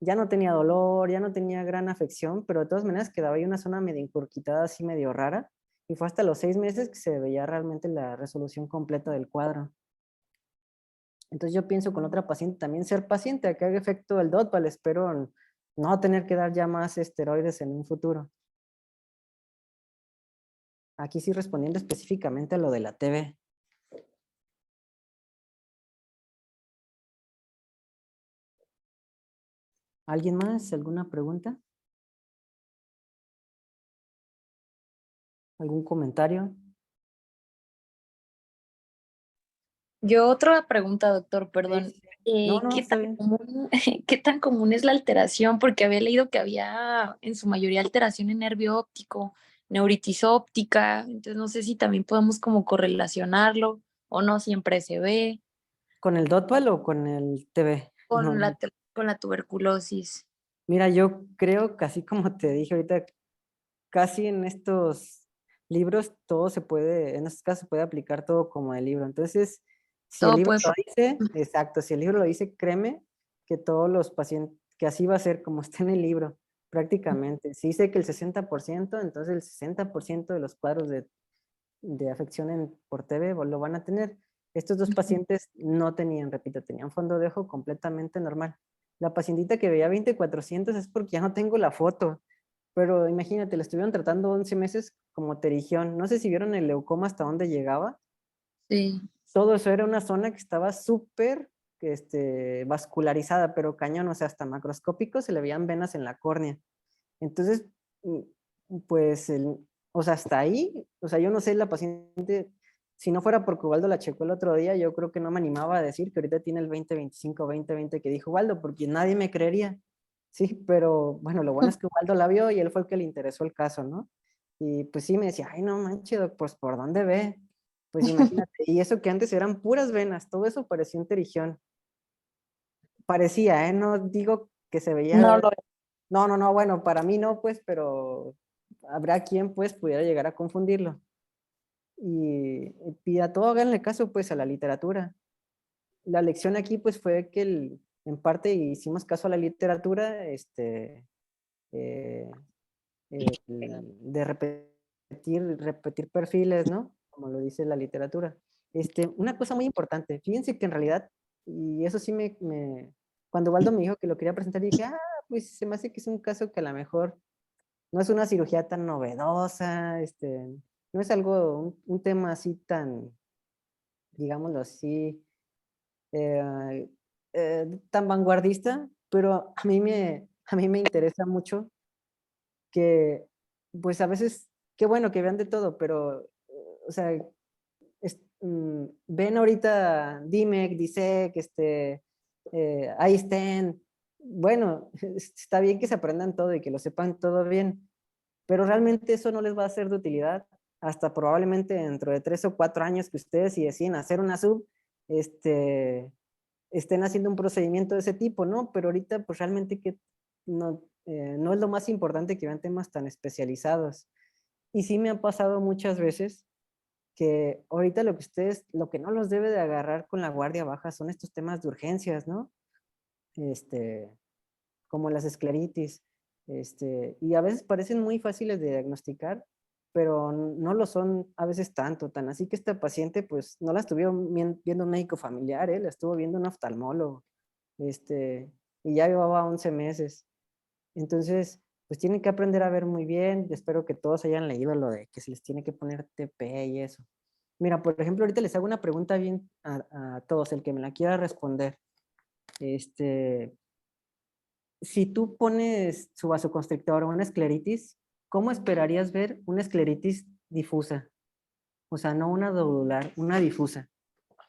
ya no tenía dolor, ya no tenía gran afección, pero de todas maneras quedaba ahí una zona medio encurquitada, así medio rara, y fue hasta los 6 meses que se veía realmente la resolución completa del cuadro. Entonces yo pienso con otra paciente también ser paciente a que haga efecto el Dotval, espero no tener que dar ya más esteroides en un futuro. Aquí sí respondiendo específicamente a lo de la TV. ¿Alguien más? ¿Alguna pregunta? ¿Algún comentario? Yo otra pregunta, doctor, perdón. No, no, ¿Qué está tan bien. común, qué tan común es la alteración? Porque había leído que había en su mayoría alteración en nervio óptico, neuritis óptica, entonces no sé si también podemos como correlacionarlo o no siempre se ve ¿Con el Dotval o con el TV? No. con la tuberculosis. Mira, yo creo, casi como te dije ahorita, casi en estos libros todo se puede, en estos casos se puede aplicar todo como el libro. Entonces, si el Todo libro puede lo pasar. dice, exacto, si el libro lo dice, créeme que todos los pacientes, que así va a ser como está en el libro, prácticamente. Si dice que el 60%, entonces el 60% de los cuadros de afección por TV lo van a tener. Estos dos pacientes no tenían, repito, tenían fondo de ojo completamente normal. La pacientita que veía 20/400 es porque ya no tengo la foto, pero imagínate, la estuvieron tratando 11 meses como terigión. No sé si vieron el leucoma hasta dónde llegaba. Sí. Todo eso era una zona que estaba súper vascularizada, pero cañón, o sea, hasta macroscópico se le veían venas en la córnea. Entonces, pues, o sea, hasta ahí, o sea, yo no sé, la paciente, si no fuera porque Ubaldo la checó el otro día, yo creo que no me animaba a decir que ahorita tiene el 20/25, 20/20 que dijo Ubaldo, porque nadie me creería. Sí, pero bueno, lo bueno es que Ubaldo la vio y él fue el que le interesó el caso, ¿no? Y pues sí, me decía, ay, no manches, doc, pues ¿por dónde ve? Pues imagínate, y eso que antes eran puras venas, todo eso parecía un terigión. Parecía, ¿eh? No digo que se No veía. lo No, no, no, bueno, para mí no, pues, pero habrá quien, pues, pudiera llegar a confundirlo. Y a todo háganle caso, pues, a la literatura. La lección aquí, pues, fue que en parte hicimos caso a la literatura, eh, de repetir perfiles, ¿no? Como lo dice la literatura. Una cosa muy importante, fíjense que en realidad, y eso sí cuando Waldo me dijo que lo quería presentar, dije, pues se me hace que es un caso que a lo mejor no es una cirugía tan novedosa, no es algo, un tema así tan, digámoslo así, tan vanguardista, pero a mí me interesa mucho que, pues a veces, qué bueno que vean de todo, pero, o sea, ven ahorita DIMEC, DISEC, iSTEM, bueno, está bien que se aprendan todo y que lo sepan todo bien, pero realmente eso no les va a ser de utilidad hasta probablemente dentro de 3 o 4 años que ustedes, si deciden hacer una sub, estén haciendo un procedimiento de ese tipo, ¿no? Pero ahorita pues realmente que no es lo más importante que vean temas tan especializados. Y sí me ha pasado muchas veces que ahorita lo que no los debe de agarrar con la guardia baja son estos temas de urgencias, ¿no? Como las escleritis, y a veces parecen muy fáciles de diagnosticar, pero no lo son a veces tanto, tan así que esta paciente pues no la estuvo viendo un médico familiar, la estuvo viendo un oftalmólogo, y ya llevaba 11 meses. Entonces, pues tienen que aprender a ver muy bien, espero que todos hayan leído lo de que se les tiene que poner TP y eso. Mira, por ejemplo, ahorita les hago una pregunta bien a todos, el que me la quiera responder. Si tú pones su vasoconstrictor o una escleritis, ¿cómo esperarías ver una escleritis difusa? O sea, no una nodular, una difusa. A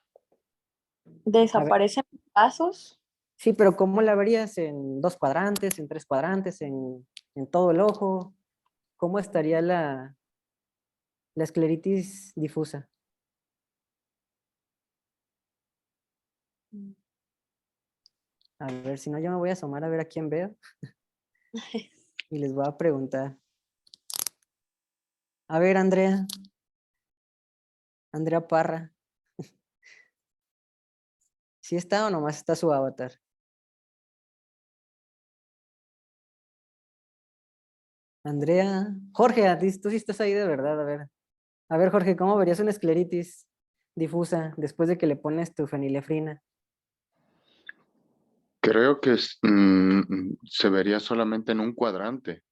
ver, ¿Desaparecen vasos? sí, pero ¿cómo la verías? ¿En 2 cuadrantes, en 3 cuadrantes, en todo el ojo? ¿Cómo estaría la escleritis difusa? A ver, si no, yo me voy a asomar a ver a quién veo y les voy a preguntar. A ver, Andrea. Andrea Parra. ¿Sí está o nomás está su avatar? Andrea. Jorge, tú sí estás ahí de verdad, a ver. A ver, Jorge, ¿cómo verías una escleritis difusa después de que le pones tu fenilefrina? Creo que se vería solamente en un cuadrante.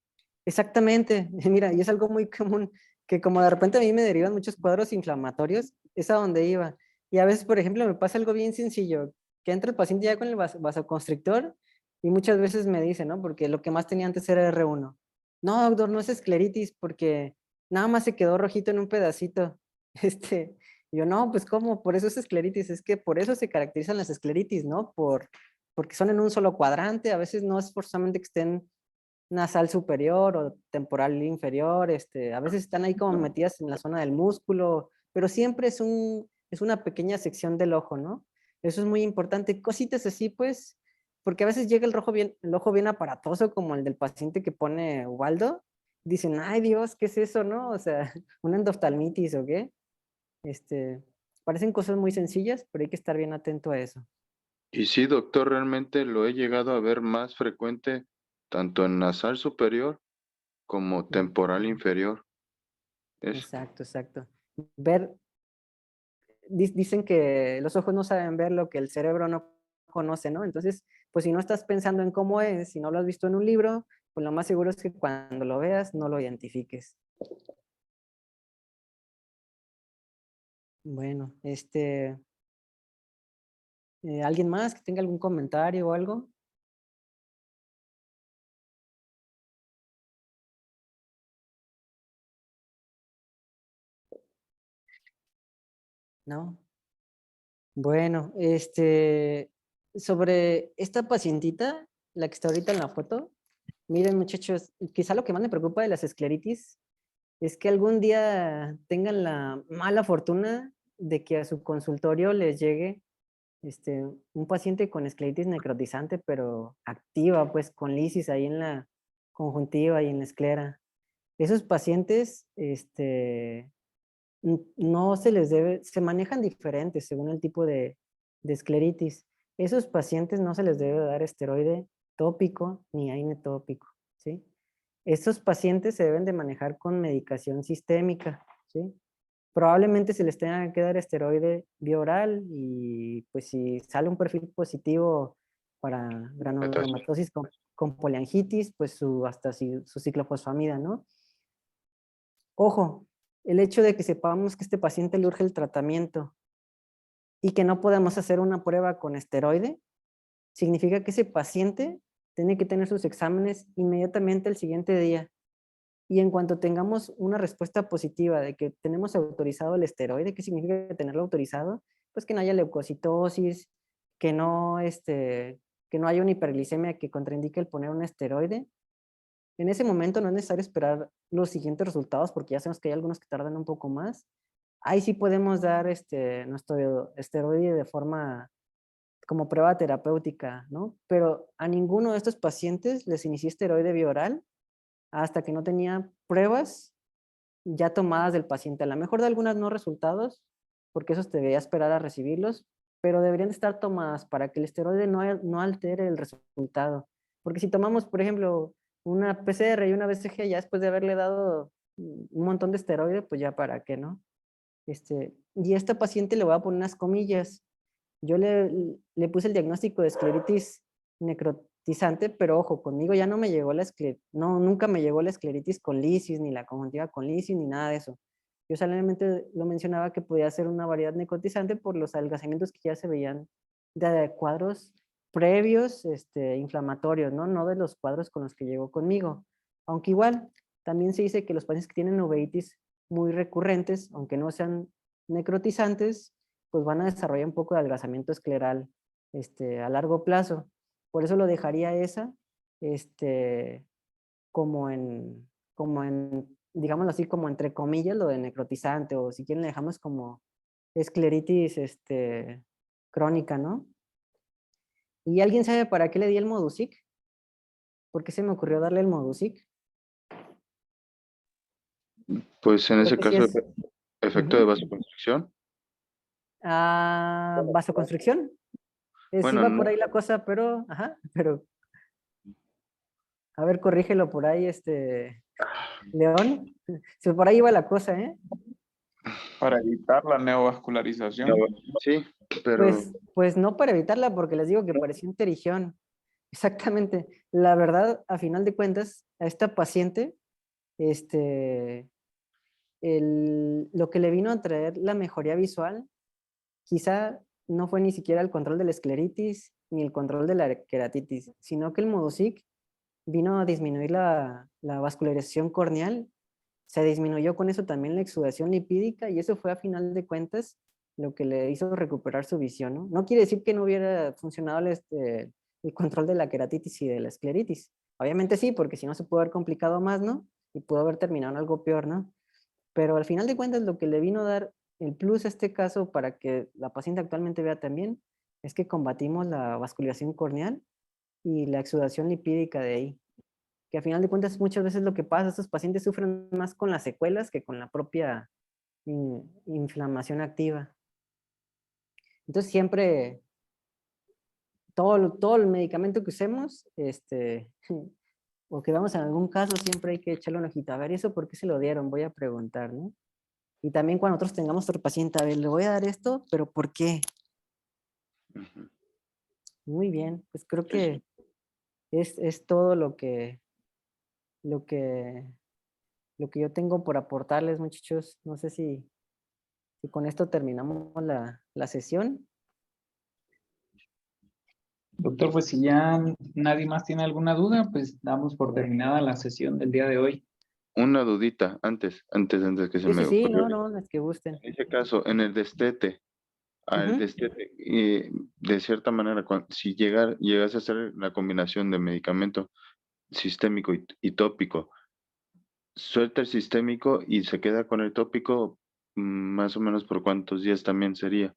Exactamente, mira, y es algo muy común, que como de repente a mí me derivan muchos cuadros inflamatorios, es a donde iba. Y a veces, por ejemplo, me pasa algo bien sencillo, que entra el paciente ya con el vasoconstrictor y muchas veces me dice, ¿no? Porque lo que más tenía antes era R1. No, doctor, no es escleritis porque nada más se quedó rojito en un pedacito. Y yo, no, pues ¿cómo? Por eso es escleritis, es que por eso se caracterizan las escleritis, ¿no? Porque son en un solo cuadrante, a veces no es forzosamente que estén nasal superior o temporal inferior, a veces están ahí como metidas en la zona del músculo, pero siempre es una pequeña sección del ojo, ¿no? Eso es muy importante. Cositas así, pues, porque a veces llega el ojo bien aparatoso, como el del paciente que pone Ubaldo. Dicen, ay Dios, ¿qué es eso, no? O sea, una endoftalmitis o qué. Parecen cosas muy sencillas, pero hay que estar bien atento a eso. Y sí, doctor, realmente lo he llegado a ver más frecuente tanto en nasal superior como temporal inferior. Exacto, exacto. Ver, dicen que los ojos no saben ver lo que el cerebro no conoce, ¿no? Entonces, pues si no estás pensando en cómo es, si no lo has visto en un libro, pues lo más seguro es que cuando lo veas no lo identifiques. Bueno, ¿alguien más que tenga algún comentario o algo? ¿No? Bueno, sobre esta pacientita, la que está ahorita en la foto, miren muchachos, quizá lo que más me preocupa de las escleritis es que algún día tengan la mala fortuna de que a su consultorio les llegue un paciente con escleritis necrotizante, pero activa, pues con lisis ahí en la conjuntiva y en la esclera. Esos pacientes, no se les debe, se manejan diferentes según el tipo de escleritis. Esos pacientes no se les debe dar esteroide tópico ni AINE tópico, ¿sí? Estos pacientes se deben de manejar con medicación sistémica, ¿sí? Probablemente se les tenga que dar esteroide bioral y pues si sale un perfil positivo para granulomatosis con poliangitis, pues hasta su ciclofosfamida, ¿no? Ojo, el hecho de que sepamos que este paciente le urge el tratamiento y que no podemos hacer una prueba con esteroide, significa que ese paciente tiene que tener sus exámenes inmediatamente el siguiente día. Y en cuanto tengamos una respuesta positiva de que tenemos autorizado el esteroide, ¿qué significa tenerlo autorizado? Pues que no haya leucocitosis, que no haya una hiperglicemia que contraindique el poner un esteroide. En ese momento no es necesario esperar los siguientes resultados porque ya sabemos que hay algunos que tardan un poco más. Ahí sí podemos dar nuestro esteroide de forma como prueba terapéutica, ¿no? Pero a ninguno de estos pacientes les inicié esteroide bioral hasta que no tenía pruebas ya tomadas del paciente. A lo mejor de algunas no resultados, porque esos te debería esperar a recibirlos, pero deberían de estar tomadas para que el esteroide no altere el resultado. Porque si tomamos, por ejemplo, una PCR y una BCG ya después de haberle dado un montón de esteroide, pues ya para qué, ¿no? Y a esta paciente le voy a poner unas comillas. Yo le puse el diagnóstico de escleritis necrotizante, pero ojo, conmigo ya no me llegó nunca me llegó la escleritis con lisis, ni la conjuntiva con lisis, ni nada de eso. Yo solamente lo mencionaba que podía ser una variedad necrotizante por los adelgazamientos que ya se veían de cuadros previos inflamatorios, ¿no? No de los cuadros con los que llegó conmigo. Aunque igual, también se dice que los pacientes que tienen uveitis muy recurrentes, aunque no sean necrotizantes, pues van a desarrollar un poco de adelgazamiento escleral a largo plazo. Por eso lo dejaría esa como en, digámoslo así, como entre comillas, lo de necrotizante, o si quieren le dejamos como escleritis crónica, ¿no? ¿Y alguien sabe para qué le di el Modusic? ¿Por qué se me ocurrió darle el Modusic? Pues en ese Creo que sí caso, es efecto de vasoconstricción. vasoconstricción. Sí Bueno, va no, por ahí la cosa, pero, pero, a ver, corrígelo por ahí, León. Si por ahí va la cosa, ¿eh? Para evitar la neovascularización. sí, pero Pues no para evitarla, porque les digo que parecía un terigión. Exactamente. La verdad, a final de cuentas, a esta paciente, lo que le vino a traer la mejoría visual, quizá no fue ni siquiera el control de la escleritis ni el control de la queratitis, sino que el Modusic vino a disminuir la vascularización corneal, se disminuyó con eso también la exudación lipídica y eso fue a final de cuentas lo que le hizo recuperar su visión, ¿no? No quiere decir que no hubiera funcionado el control de la queratitis y de la escleritis. Obviamente sí, porque si no se pudo haber complicado más, ¿no? Y pudo haber terminado en algo peor, ¿no? Pero al final de cuentas lo que le vino a dar el plus a este caso para que la paciente actualmente vea también es que combatimos la vascularización corneal y la exudación lipídica de ahí. Que a final de cuentas muchas veces lo que pasa, estos pacientes sufren más con las secuelas que con la propia inflamación activa. Entonces siempre, todo el medicamento que usemos, o que vamos en algún caso, siempre hay que echarle una hojita. A ver, ¿y eso por qué se lo dieron? Voy a preguntar, ¿no? Y también cuando nosotros tengamos otro paciente, a ver, le voy a dar esto, pero ¿por qué? ujú, Muy bien, pues creo sí, que es todo lo que, lo que, lo que yo tengo por aportarles, muchachos. No sé si con esto terminamos la sesión. Doctor, pues si ya nadie más tiene alguna duda, pues damos por terminada la sesión del día de hoy. una dudita antes que se Sí, me sí, sí, ocurrió. no, las que gusten. En ese caso, en el destete, al Ujú. destete, de cierta manera, si llegase a hacer la combinación de medicamento sistémico y tópico, suelta el sistémico y se queda con el tópico, más o menos por cuántos días también sería.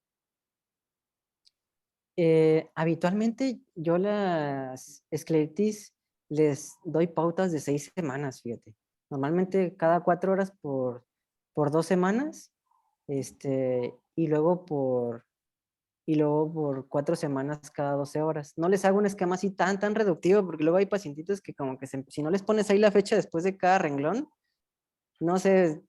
Habitualmente yo las escleritis les doy pautas de 6 semanas, fíjate. Normalmente cada 4 horas por 2 semanas, y luego por 4 semanas cada 12 horas. No les hago un esquema así tan reductivo, porque luego hay pacientitos que como que si no les pones ahí la fecha después de cada renglón, no sé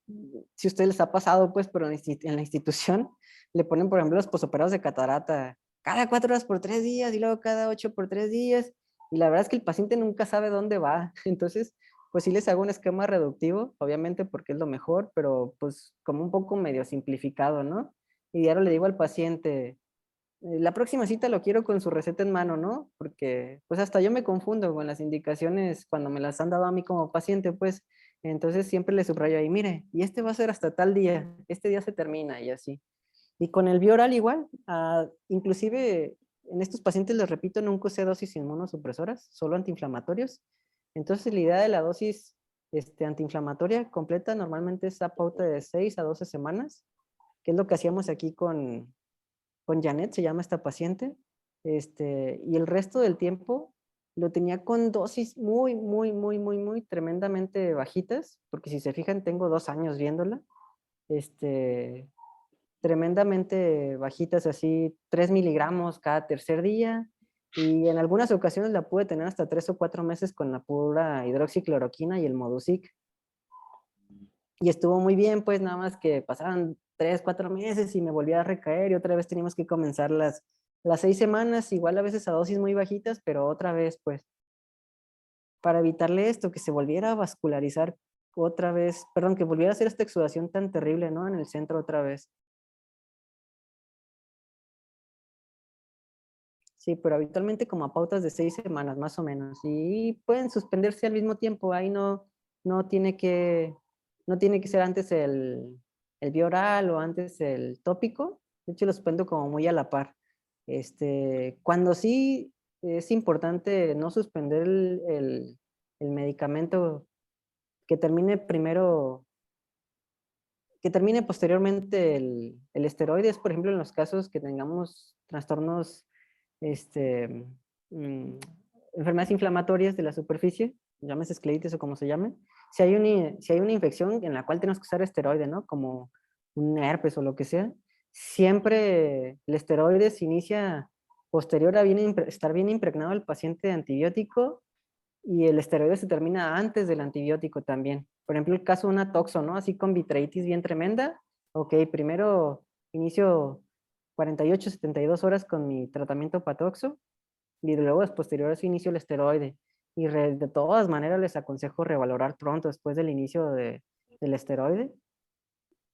si a ustedes les ha pasado, pues, pero en la institución le ponen, por ejemplo, los posoperados de catarata cada 4 horas por 3 días y luego cada 8 por 3 días. Y la verdad es que el paciente nunca sabe dónde va. Entonces, pues sí les hago un esquema reductivo, obviamente porque es lo mejor, pero pues como un poco medio simplificado, ¿no? Y diario le digo al paciente, la próxima cita lo quiero con su receta en mano, ¿no? Porque pues hasta yo me confundo con las indicaciones cuando me las han dado a mí como paciente, pues entonces siempre le subrayo ahí, mire, y este va a ser hasta tal día, este día se termina y así. Y con el bioral igual, inclusive en estos pacientes les repito, nunca usé dosis inmunosupresoras, solo antiinflamatorios. Entonces la idea de la dosis antiinflamatoria completa normalmente es a pauta de 6 a 12 semanas, que es lo que hacíamos aquí con Janet, se llama esta paciente, y el resto del tiempo lo tenía con dosis muy tremendamente bajitas, porque si se fijan tengo 2 años viéndola, tremendamente bajitas, así 3 miligramos cada tercer día, y en algunas ocasiones la pude tener hasta 3 o 4 meses con la pura hidroxicloroquina y el Modusic. Y estuvo muy bien, pues nada más que pasaban 3, 4 meses y me volvía a recaer y otra vez teníamos que comenzar las 6 semanas, igual a veces a dosis muy bajitas, pero otra vez, pues, para evitarle esto, que se volviera a vascularizar otra vez, perdón, que volviera a hacer esta exudación tan terrible, ¿no? En el centro otra vez. Sí, pero habitualmente como a pautas de 6 semanas, más o menos. Y pueden suspenderse al mismo tiempo. Ahí no tiene que ser antes el bioral o antes el tópico. De hecho, los suspendo como muy a la par. Cuando sí es importante no suspender el medicamento, que termine primero, que termine posteriormente el esteroides, por ejemplo, en los casos que tengamos trastornos mm, enfermedades inflamatorias de la superficie, llámese escleritis o como se llame, si hay una infección en la cual tenemos que usar esteroide, ¿no? Como un herpes o lo que sea, siempre el esteroide se inicia posterior a estar bien impregnado el paciente de antibiótico y el esteroide se termina antes del antibiótico también. Por ejemplo, el caso de una toxo, ¿no? Así con vitritis bien tremenda. Ok, primero inicio 48, 72 horas con mi tratamiento patoxo y luego posterior a eso inicio el esteroide. Y de todas maneras les aconsejo revalorar pronto después del inicio del esteroide.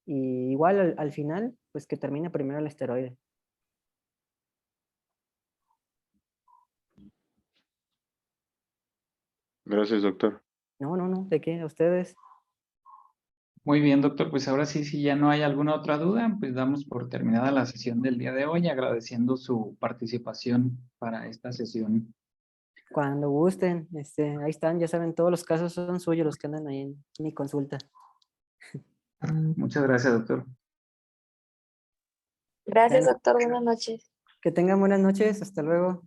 Y igual al final, pues que termine primero el esteroide. Gracias, doctor. No, ¿de qué? ¿A ustedes? Muy bien, doctor. Pues ahora sí, si ya no hay alguna otra duda, pues damos por terminada la sesión del día de hoy, agradeciendo su participación para esta sesión. Cuando gusten, ahí están, ya saben, todos los casos son suyos los que andan ahí en mi consulta. Muchas gracias, doctor. Gracias, Bueno, doctor. Buenas noches. que tengan buenas noches, hasta luego.